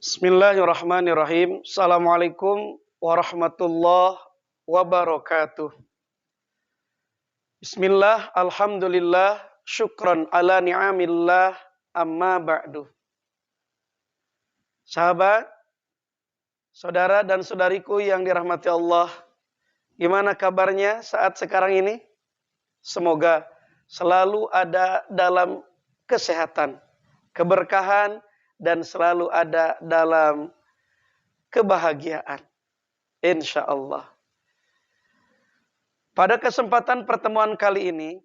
Bismillahirrahmanirrahim. Assalamualaikum warahmatullahi wabarakatuh. Bismillah, alhamdulillah, syukran ala ni'amillah, amma ba'du. Sahabat, saudara dan saudariku yang dirahmati Allah, gimana kabarnya saat sekarang ini? Semoga selalu ada dalam kesehatan, keberkahan, dan selalu ada dalam kebahagiaan. Insya Allah. Pada kesempatan pertemuan kali ini,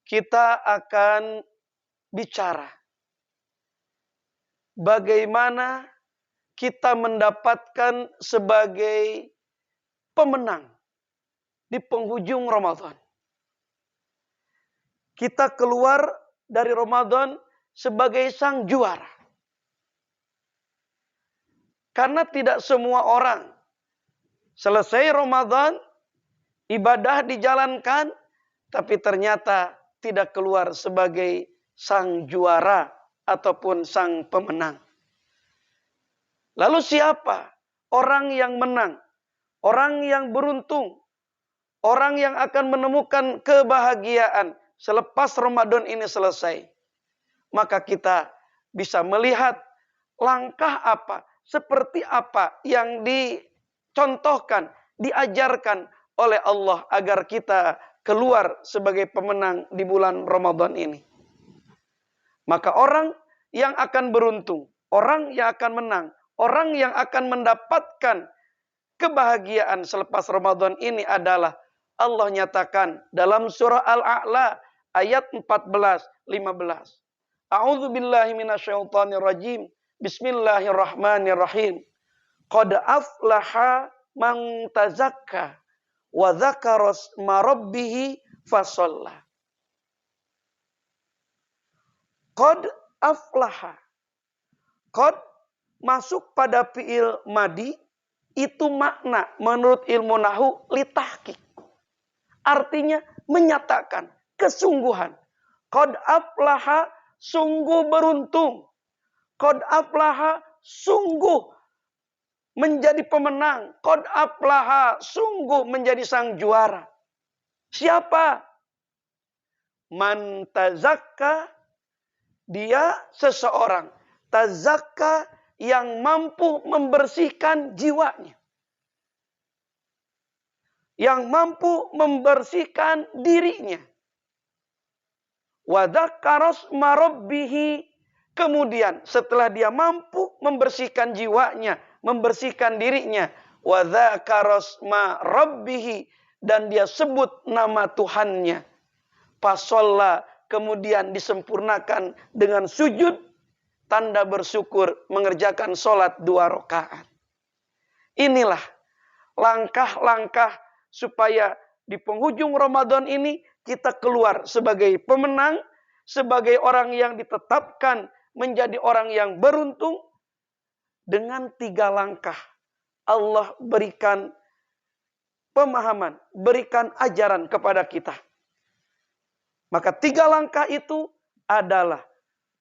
kita akan bicara bagaimana kita mendapatkan sebagai pemenang di penghujung Ramadan. Kita keluar dari Ramadan sebagai sang juara. Karena tidak semua orang selesai Ramadan, ibadah dijalankan, tapi ternyata tidak keluar sebagai sang juara ataupun sang pemenang. Lalu siapa orang yang menang? Orang yang beruntung? Orang yang akan menemukan kebahagiaan selepas Ramadan ini selesai? Maka kita bisa melihat langkah apa, seperti apa yang dicontohkan, diajarkan oleh Allah agar kita keluar sebagai pemenang di bulan Ramadan ini. Maka orang yang akan beruntung, orang yang akan menang, orang yang akan mendapatkan kebahagiaan selepas Ramadan ini adalah Allah nyatakan dalam surah Al-A'la ayat 14-15. A'udzu billahi minasyaitonir rajim. Bismillahirrahmanirrahim. Qad aflaha man tazakka wa dzakara isma rabbih fasalla. Qad aflaha. Qad masuk pada fiil madi, itu makna menurut ilmu nahwu litahqiq. Artinya menyatakan kesungguhan. Qad aflaha, sungguh beruntung. Qad aflaha, sungguh menjadi pemenang. Qad aflaha, sungguh menjadi sang juara. Siapa? Man tazakka, dia seseorang. Tazakka yang mampu membersihkan jiwanya. Yang mampu membersihkan dirinya. Wa dzakara isma rabbih. Kemudian setelah dia mampu membersihkan jiwanya, membersihkan dirinya, wa dzakara isma rabbih, dan dia sebut nama Tuhannya, fasalla, kemudian disempurnakan dengan sujud, tanda bersyukur, mengerjakan sholat 2 rakaat. Inilah langkah-langkah supaya di penghujung Ramadan ini kita keluar sebagai pemenang, sebagai orang yang ditetapkan menjadi orang yang beruntung. Dengan 3 langkah Allah berikan pemahaman, berikan ajaran kepada kita. Maka 3 langkah itu adalah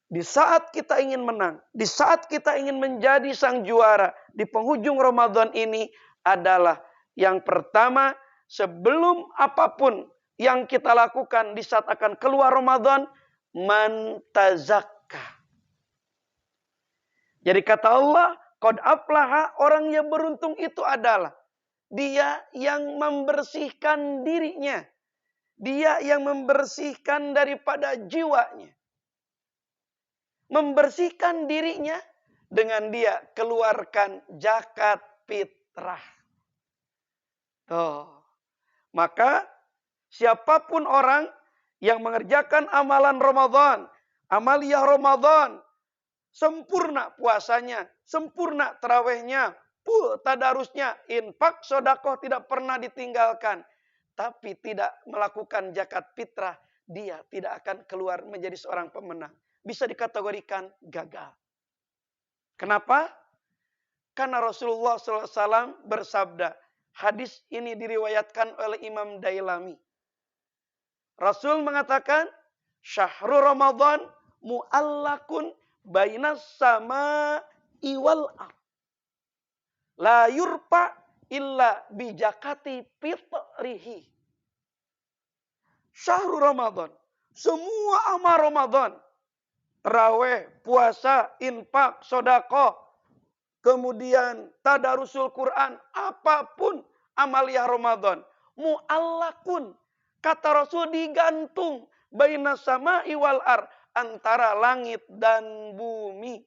di saat kita ingin menang, di saat kita ingin menjadi sang juara di penghujung Ramadan ini adalah yang pertama, sebelum apapun yang kita lakukan di saat akan keluar Ramadan, man tazakka. Jadi kata Allah, qad aflaha, orang yang beruntung itu adalah dia yang membersihkan dirinya. Dia yang membersihkan daripada jiwanya. Membersihkan dirinya dengan dia keluarkan zakat fitrah. Tuh. Maka siapapun orang yang mengerjakan amalan Ramadan, amaliyah Ramadan, sempurna puasanya, sempurna tarawehnya, tadarusnya, infak, sedekah tidak pernah ditinggalkan, tapi tidak melakukan zakat fitrah, dia tidak akan keluar menjadi seorang pemenang. Bisa dikategorikan gagal. Kenapa? Karena Rasulullah SAW bersabda, hadis ini diriwayatkan oleh Imam Dailami. Rasul mengatakan, syahrul Ramadan mu'allakun bainas sama iwal ar. La yurfa illa bijakati fitrihi. Syahrul Ramadan. Semua amal Ramadan. Terawih, puasa, infak, sodako. Kemudian tadarusul Quran. Apapun amalia Ramadan. Mu'allakun. Kata Rasul digantung. Baina sama'i wal ar. Antara langit dan bumi.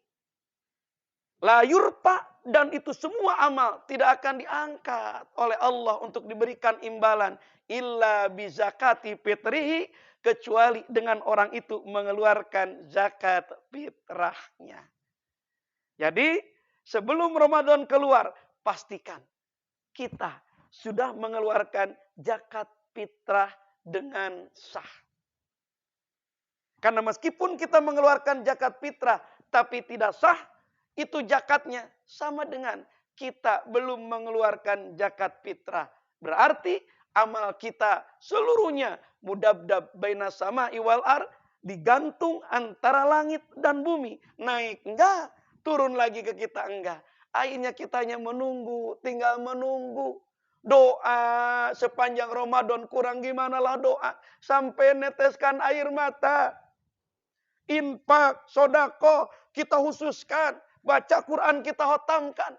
La yurfa, dan itu semua amal tidak akan diangkat oleh Allah untuk diberikan imbalan. Illa bizakati fitrihi, kecuali dengan orang itu mengeluarkan zakat fitrahnya. Jadi sebelum Ramadan keluar, pastikan kita sudah mengeluarkan zakat fitrah dengan sah. Karena meskipun kita mengeluarkan zakat fitrah tapi tidak sah, itu zakatnya sama dengan kita belum mengeluarkan zakat fitrah. Berarti amal kita seluruhnya mudabdab baina sama'i wal ar, digantung antara langit dan bumi. Naik enggak, turun lagi ke kita enggak. Akhirnya kita hanya menunggu, tinggal menunggu. Doa sepanjang Ramadan kurang gimana lah doa. Sampai neteskan air mata. Infak, sodako, kita khususkan. Baca Quran kita hotamkan.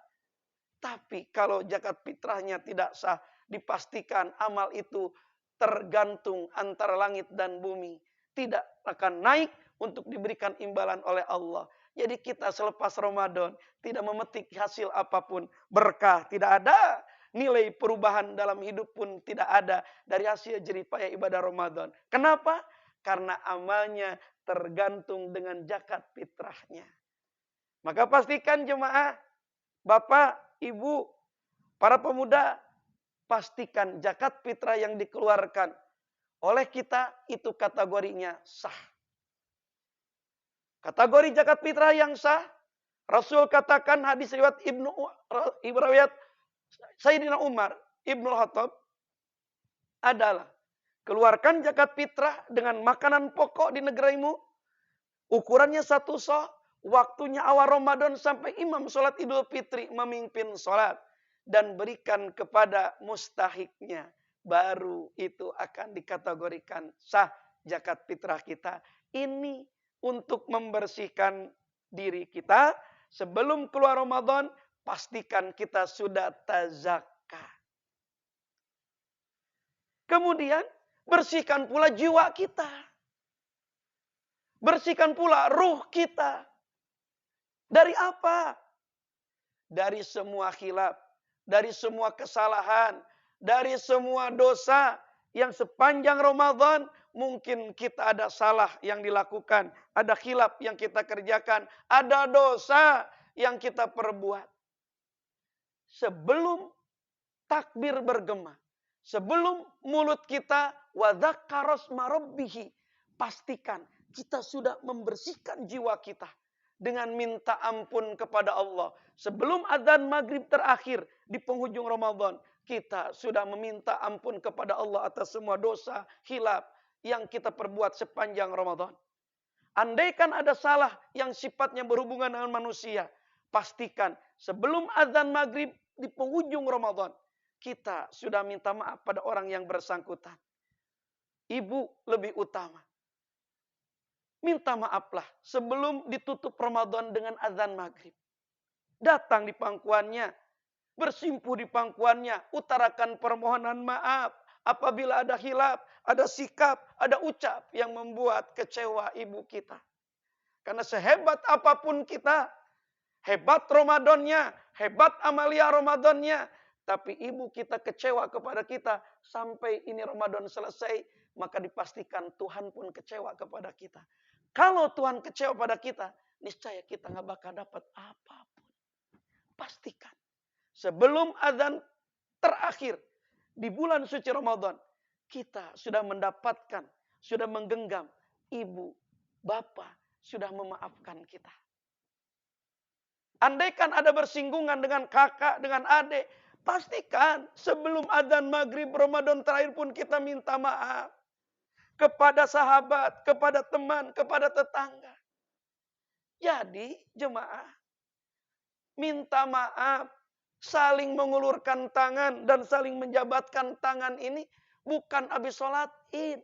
Tapi kalau zakat fitrahnya tidak sah, dipastikan amal itu tergantung antara langit dan bumi. Tidak akan naik untuk diberikan imbalan oleh Allah. Jadi kita selepas Ramadan tidak memetik hasil apapun. Berkah tidak ada. Nilai perubahan dalam hidup pun tidak ada dari hasil jeripaya ibadah Ramadan. Kenapa? Karena amalnya tergantung dengan zakat fitrahnya. Maka pastikan jemaah, bapak, ibu, para pemuda, pastikan zakat fitrah yang dikeluarkan oleh kita itu kategorinya sah. Kategori zakat fitrah yang sah, Rasul katakan hadis riwayat riwayat Sayyidina Umar Ibnu Khattab adalah keluarkan zakat fitrah dengan makanan pokok di negerimu, ukurannya 1 sa'. Waktunya awal Ramadan sampai imam sholat Idul Fitri memimpin sholat. Dan berikan kepada mustahiknya. Baru itu akan dikategorikan sah zakat fitrah kita. Ini untuk membersihkan diri kita. Sebelum keluar Ramadan, pastikan kita sudah tazakah. Kemudian, bersihkan pula jiwa kita. Bersihkan pula ruh kita. Dari apa? Dari semua khilaf, dari semua kesalahan, dari semua dosa yang sepanjang Ramadan mungkin kita ada salah yang dilakukan, ada khilaf yang kita kerjakan, ada dosa yang kita perbuat. Sebelum takbir bergema, sebelum mulut kita wadzakara asma rabbih, pastikan kita sudah membersihkan jiwa kita dengan minta ampun kepada Allah. Sebelum adzan maghrib terakhir di penghujung Ramadan, kita sudah meminta ampun kepada Allah atas semua dosa, khilaf yang kita perbuat sepanjang Ramadan. Andaikan ada salah yang sifatnya berhubungan dengan manusia, pastikan sebelum adzan maghrib di penghujung Ramadan, kita sudah minta maaf pada orang yang bersangkutan. Ibu lebih utama. Minta maaflah sebelum ditutup Ramadan dengan azan maghrib. Datang di pangkuannya, bersimpuh di pangkuannya, utarakan permohonan maaf. Apabila ada hilaf, ada sikap, ada ucap yang membuat kecewa ibu kita. Karena sehebat apapun kita, hebat Ramadannya, hebat amalia Ramadannya, tapi ibu kita kecewa kepada kita sampai ini Ramadan selesai, maka dipastikan Tuhan pun kecewa kepada kita. Kalau Tuhan kecewa pada kita, niscaya kita nggak bakal dapat apapun. Pastikan. Sebelum azan terakhir di bulan suci Ramadan, kita sudah mendapatkan, sudah menggenggam ibu, bapak, sudah memaafkan kita. Andaikan ada bersinggungan dengan kakak, dengan adik, pastikan sebelum azan maghrib Ramadan terakhir pun kita minta maaf. Kepada sahabat, kepada teman, kepada tetangga. Jadi jemaah, minta maaf, saling mengulurkan tangan dan saling menjabatkan tangan ini bukan habis sholat id.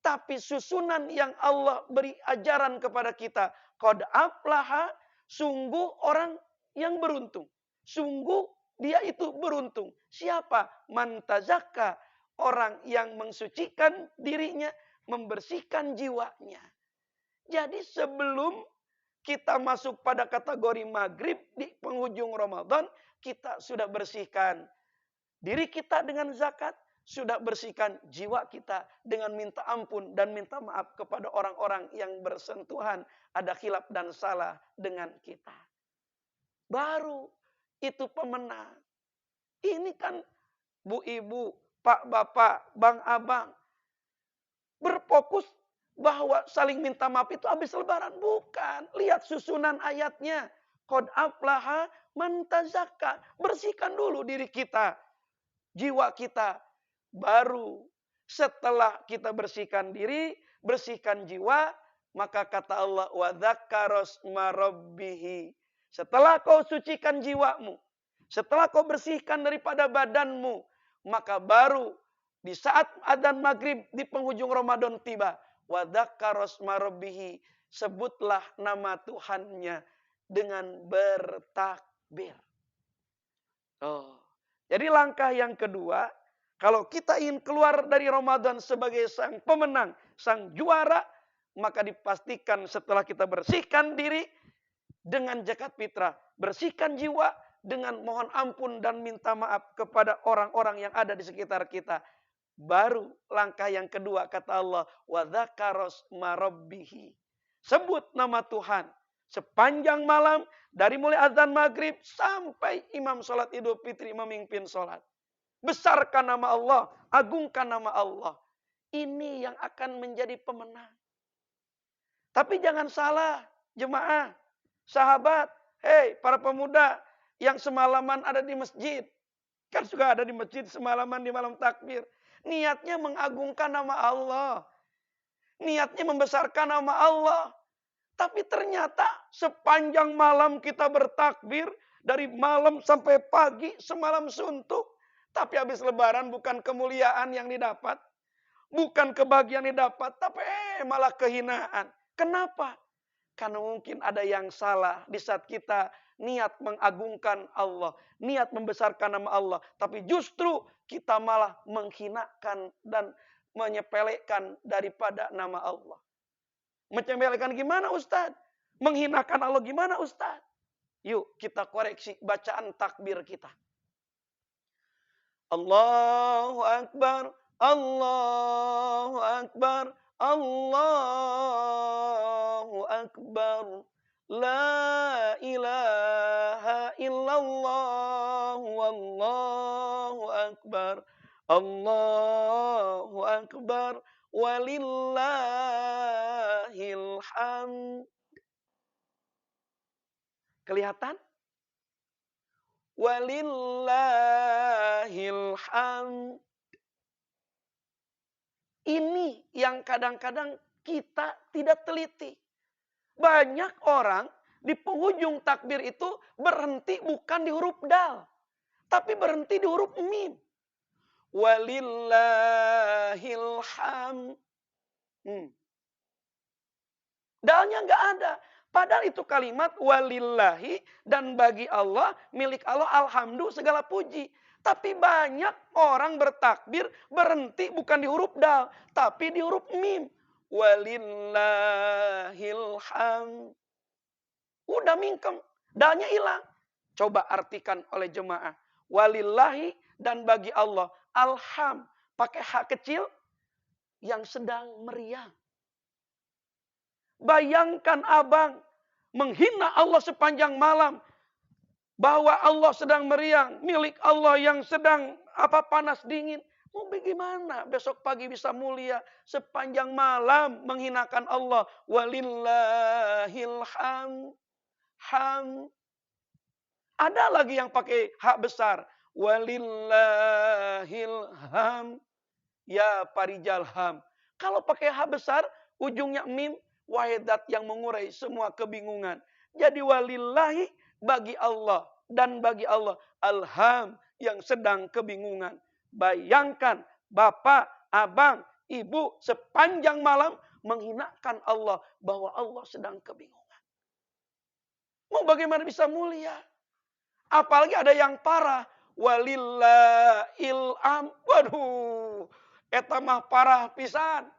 Tapi susunan yang Allah beri ajaran kepada kita. Qad aflaha, sungguh orang yang beruntung. Sungguh dia itu beruntung. Siapa? Man tazakka, orang yang mensucikan dirinya, membersihkan jiwanya. Jadi sebelum kita masuk pada kategori maghrib di penghujung Ramadan, kita sudah bersihkan diri kita dengan zakat, sudah bersihkan jiwa kita dengan minta ampun dan minta maaf kepada orang-orang yang bersentuhan, ada khilaf dan salah dengan kita. Baru itu pemenang. Ini kan Bu Ibu, Pak Bapak, Bang Abang berfokus bahwa saling minta maaf itu habis lebaran. Bukan. Lihat susunan ayatnya. Qad aflaha man tazakka. Bersihkan dulu diri kita. Jiwa kita. Baru setelah kita bersihkan diri, bersihkan jiwa, maka kata Allah, wa dzakkaras marabbihi. Setelah kau sucikan jiwamu, setelah kau bersihkan daripada badanmu, maka baru di saat adzan maghrib di penghujung Ramadan tiba, wa dzakkaras marabbihi, sebutlah nama Tuhannya dengan bertakbir. Oh. Jadi langkah yang kedua, kalau kita ingin keluar dari Ramadan sebagai sang pemenang, sang juara, maka dipastikan setelah kita bersihkan diri dengan zakat fitrah, bersihkan jiwa dengan mohon ampun dan minta maaf kepada orang-orang yang ada di sekitar kita. Baru langkah yang kedua kata Allah, wa dzakaros marabbihi. Sebut nama Tuhan sepanjang malam dari mulai azan maghrib sampai imam sholat Idul Fitri memimpin sholat. Besarkan nama Allah, agungkan nama Allah. Ini yang akan menjadi pemenang. Tapi jangan salah, jemaah, sahabat, hei para pemuda yang semalaman ada di masjid. Kan suka ada di masjid semalaman di malam takbir. Niatnya mengagungkan nama Allah. Niatnya membesarkan nama Allah. Tapi ternyata sepanjang malam kita bertakbir, dari malam sampai pagi, semalam suntuk. Tapi habis lebaran bukan kemuliaan yang didapat. Bukan kebahagiaan yang didapat, tapi malah kehinaan. Kenapa? Karena mungkin ada yang salah di saat kita niat mengagungkan Allah. Niat membesarkan nama Allah. Tapi justru kita malah menghinakan dan menyepelekan daripada nama Allah. Menyepelekan gimana Ustaz? Menghinakan Allah gimana Ustaz? Yuk kita koreksi bacaan takbir kita. Allahu Akbar, Allahu Akbar, Allahu Akbar. La ilaha illallah, wallahu akbar. Allahu Akbar, walillahil hamd. Kelihatan? Walillahil hamd. Ini yang kadang-kadang kita tidak teliti. Banyak orang di penghujung takbir itu berhenti bukan di huruf dal, tapi berhenti di huruf mim. Walillahil hamd. Dalnya nggak ada. Padahal itu kalimat walillahi dan bagi Allah, milik Allah, alhamdulillah segala puji. Tapi banyak orang bertakbir berhenti bukan di huruf dal, tapi di huruf mim. Walillahil hamd. Udah mingkem, dalnya hilang. Coba artikan oleh jemaah. Walillahi dan bagi Allah, alham, pakai hak kecil yang sedang meriang. Bayangkan abang menghina Allah sepanjang malam. Bahwa Allah sedang meriang. Milik Allah yang sedang panas dingin. Mau bagaimana besok pagi bisa mulia. Sepanjang malam menghinakan Allah. Walillahil hamd. Ada lagi yang pakai hak besar. Walillahil hamd. Ya parijal ham. Kalau pakai hak besar, ujungnya mim. Wahidat yang mengurai semua kebingungan. Jadi walillahi bagi Allah dan bagi Allah. Alham yang sedang kebingungan. Bayangkan bapak, abang, ibu sepanjang malam menghinakan Allah bahwa Allah sedang kebingungan. Mau bagaimana bisa mulia? Apalagi ada yang parah. Walillahil waduh, eta mah parah pisan.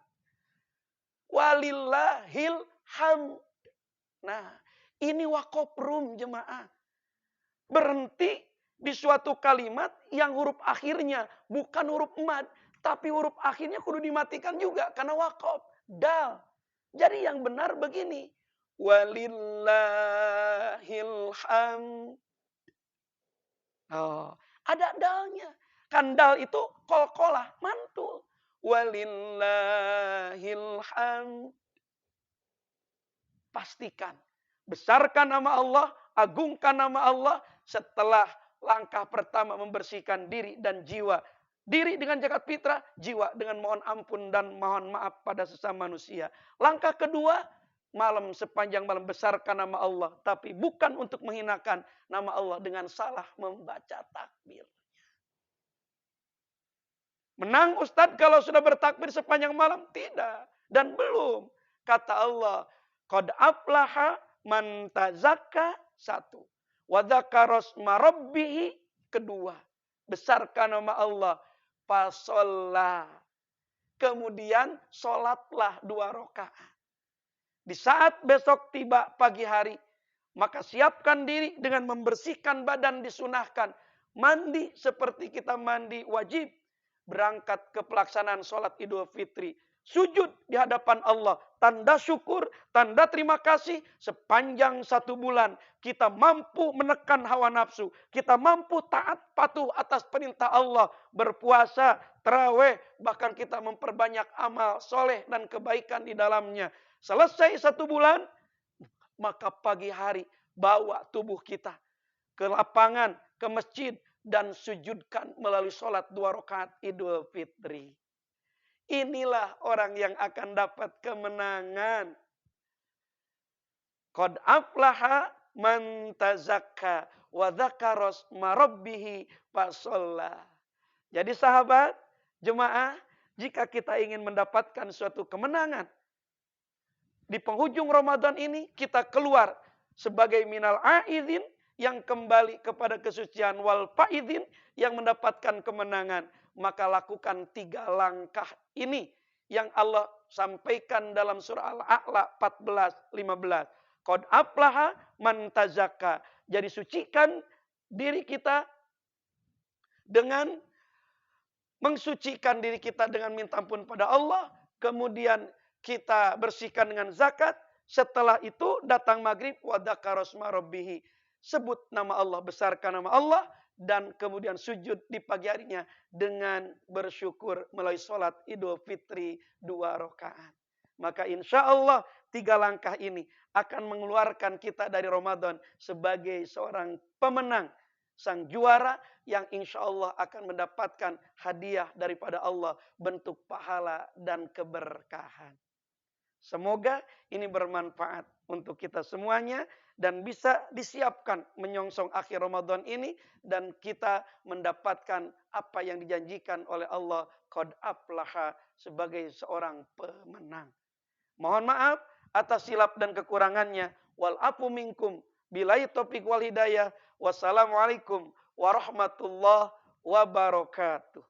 Walillahil hamd. Nah, ini wakoprum jemaah. Berhenti di suatu kalimat yang huruf akhirnya bukan huruf mad, tapi huruf akhirnya kudu dimatikan juga karena wakop. Dal. Jadi yang benar begini. Walillahil hamd. Oh, ada dalnya. Kan dal itu kol-kolah, mantul. Walillahil hamd. Pastikan. Besarkan nama Allah, agungkan nama Allah setelah langkah pertama membersihkan diri dan jiwa. Diri dengan jagat fitrah, jiwa dengan mohon ampun dan mohon maaf pada sesama manusia. Langkah kedua, malam sepanjang malam besarkan nama Allah. Tapi bukan untuk menghinakan nama Allah dengan salah membaca takbir. Menang Ustadz kalau sudah bertakbir sepanjang malam? Tidak. Dan belum. Kata Allah, qad aflaha man tazakka, satu. Wa dzakaras marabbihi, kedua. Besarkan nama Allah. Fasolla. Kemudian sholatlah 2 rakaat. Di saat besok tiba pagi hari, maka siapkan diri dengan membersihkan badan disunahkan. Mandi seperti kita mandi wajib. Berangkat ke pelaksanaan sholat Idul Fitri. Sujud di hadapan Allah. Tanda syukur, tanda terima kasih. Sepanjang 1 bulan kita mampu menekan hawa nafsu. Kita mampu taat patuh atas perintah Allah. Berpuasa, tarawih, bahkan kita memperbanyak amal soleh dan kebaikan di dalamnya. Selesai 1 bulan, maka pagi hari bawa tubuh kita ke lapangan, ke masjid, dan sujudkan melalui sholat 2 rakaat Idul Fitri. Inilah orang yang akan dapat kemenangan. Qad aflaha man tazakka wa dzakaras marabbihi fasholla. Jadi sahabat, jemaah, jika kita ingin mendapatkan suatu kemenangan di penghujung Ramadan ini, kita keluar sebagai minal aidin, yang kembali kepada kesucian, wal faidin, yang mendapatkan kemenangan. Maka lakukan 3 langkah ini yang Allah sampaikan dalam surah Al-A'la 14-15. Qad aflaha man tazakka. Jadi sucikan diri kita dengan mensucikan diri kita dengan minta ampun pada Allah. Kemudian kita bersihkan dengan zakat. Setelah itu datang maghrib, wa dzakaras marabbihi. Sebut nama Allah, besarkan nama Allah, dan kemudian sujud di pagi harinya dengan bersyukur melalui sholat Idul Fitri 2 rakaat. Maka insya Allah 3 langkah ini akan mengeluarkan kita dari Ramadan sebagai seorang pemenang, sang juara yang insya Allah akan mendapatkan hadiah daripada Allah, bentuk pahala dan keberkahan. Semoga ini bermanfaat untuk kita semuanya dan bisa disiapkan menyongsong akhir Ramadan ini dan kita mendapatkan apa yang dijanjikan oleh Allah, qad aflaha, sebagai seorang pemenang. Mohon maaf atas silap dan kekurangannya. Wal afu minkum billahi taufiq wal hidayah. Wassalamualaikum warahmatullahi wabarakatuh.